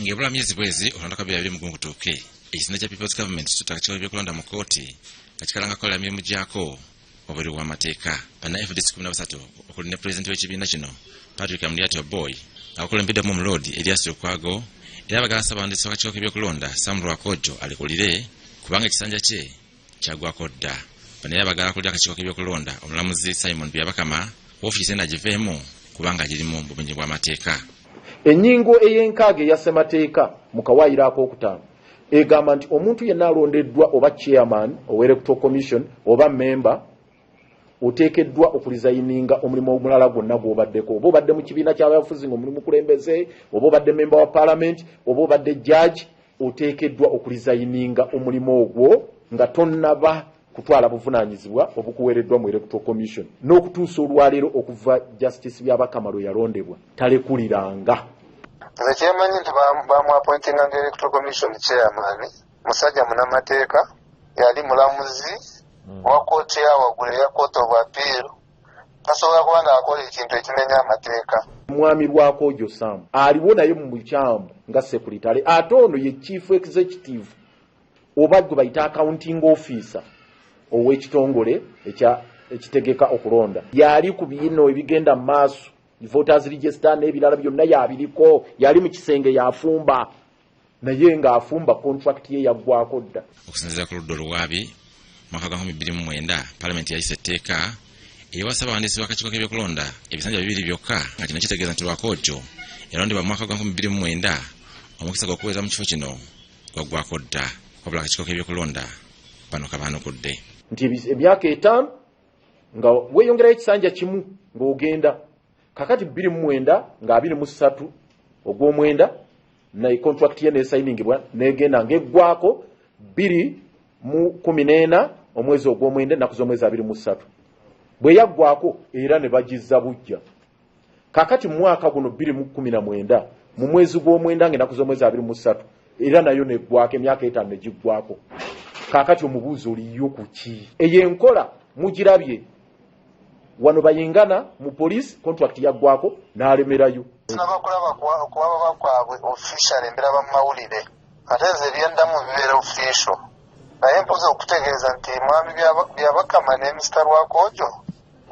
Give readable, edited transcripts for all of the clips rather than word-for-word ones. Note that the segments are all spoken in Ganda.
Ngebula myezi bwezi olondako byabiri mu gutuuke ekisinde kya People's Government kitaka kyo byokulonda mu kooti kakikalanga kola mirimu gyako obuli w'amateeka bana FDC 13 okuli ne president w'ekibiina kino Patrick Amuriat Boy akulembedde mu Lord Elias Lukwago era bagasa bandisi wakakiko byokulonda Sam Lwakojo alikulire kubanga ekisanja kye kyagwako dda bana bagala kulya akakiko byokulonda omulamuzi Simon Byabakama office enagivemu kubanga girimu bumenyi bw'amateeka. Enyingo eyenkage ya Semateeka mu kawaayiro ak'okutaano egamba nti omuntu yenna alondeddwa oba chairman Electoral Commission oba member oteekeddwa okulizayininga omulimu omulala gwonna gw'obaddeko oba obadde mu kibiina ky'abafuzi ng'omulimu kulembeze oba obadde member wa parliament oba obadde judge oteekeddwa okulizayininga omulimu ogwo nga tonnaba kutwala buvunaanyizibwa obukuweereddwa mu Electoral Commission n'okutuusa olwaleero okuva Justice Byabakama lwe yalondebwa talekuliranga. Nze kyemanyi nti bamwapointinga nga Electoral Commission chairman musajja munamateeka yali mulamuzi wa kooti ya waggulu eya Court of Appeal tasobola kuba ng'akola ekintu ekimenya amateeka. Mwami Lwakojo Sam aliwo naye mu bukyamu nga sekuritale ate ono ye chief executive oba gwe bayita accounting officer ow'ekitongole ekitegeka okulonda yali ku bino ebigenda mu maaso voters register n'ebirala byonna yabiriko yali mu kisenge yafumba naye ng'afumba contract ye yaggwako dda. Okusinziira ku ludda oluwaabi mwaka gwa 2009 Parliament yayise etteeka ewasaba abawandiisi b'akakiiko k'ebyokulonda ebisanja bibiri byokka nga kino kitegeeza nti Lwakojo yalondebwa mu mwaka gwa 2009 omukisa gw'okuweeza mu kifo kino gwaggwako dda wabula akakiiko k'ebyokulonda bano kabaanukudde nti emyaka 5 nga weeyongerayo ekisanja kimu ng'ogenda kakati 29 nga 23 ogw'omwenda na contract ye n'esayiningibwa n'egenda ng'eggwako 2014 omwezi ogw'omwenda ennaku z'omwezi 23 bwe yaggwako era ne bagizza bujja kakati mu mwaka guno 2019 mu mwezi gw'omwenda ng'ennaku z'omwezi 23 era nayo neggwako emyaka 5 ne giggwako. Kakati omubuuzo oliyo ku ki eyenkola mugirabye wano bayingana mu police contract yaggwako n'alemerayo. Nabakulaba okuwaba kwabwe official embiraba mu mawulire ate ze byendamu bibeera official naye mpoza okutegeeza nti mwami Byabakama ne Mr. Lwakojo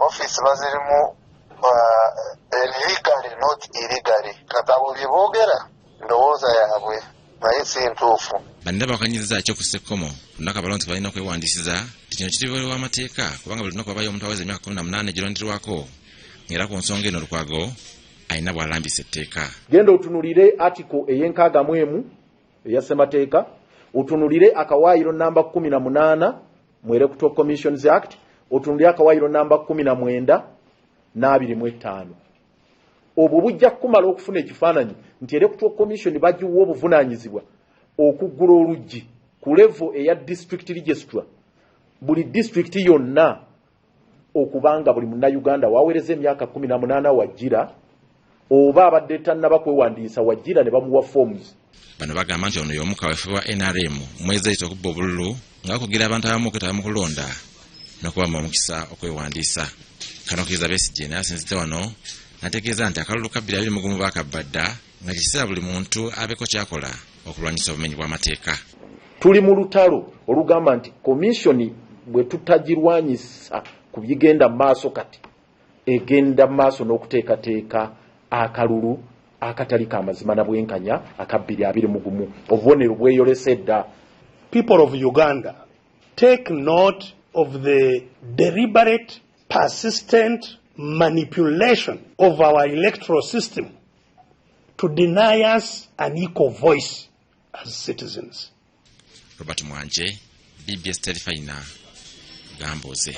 office bazirimu legally not illegally katabo bye boogera ndowooza yaabwe naye si ntuufu. Banne bakanyiza ekyo ku Ssekkomo lunaku abalonzi balina okwewandiisiza nti kino kitibulwa amateeka kubanga buli lunaku wabayo omuntu aweza emyaka 18 gironderwako ng'era ku nsonga eno Lukwago alina bw'alambisa etteeka. Genda otunulire article ey'enkaaga eya Ssemateeka otunulire akawaayiro namba 18 mu Electoral Commissions Act otunulire akawaayiro namba 19 n' 25 obwo bujja kumala okufuna ekifaananyi nti Electoral Commission bagiwa obuvunaanyizibwa okuggula oluggi ku level eya district registrar buli district yonna okubanga buli munnayuganda waweereza emyaka 18 wajjira oba abadde tannaba kwewandiisa wajjira ne bamuwa forms. Bano bagamba nti ono y'omu kaweefube wa NRM mwezi eyita okubba obululu ng'akugira abantu abamu okwetaba mu kulonda n'okubamu omukisa okwewandiisa. Kano Kizza Besigye naye asinzidde wano n'ategeeza nti akalulu ka 2021 baakabbadda nga kiseera buli muntu abeeko kyakola okulwanyisa obumenyi bw'amateeka. Tuli mu lutalo olugamba nti komishoni bwe tutagirwanyisa ku bigenda maaso kati egenda maaso n'okuteekateeka akalulu akatali kamazima na bwenkanya aka 2021 obubonero bweyolese dda. People of Uganda, take note of the deliberate, persistent manipulation of our electoral system to deny us an equal voice as citizens. Robert Mwanje, BBS Telefina, Gamboze.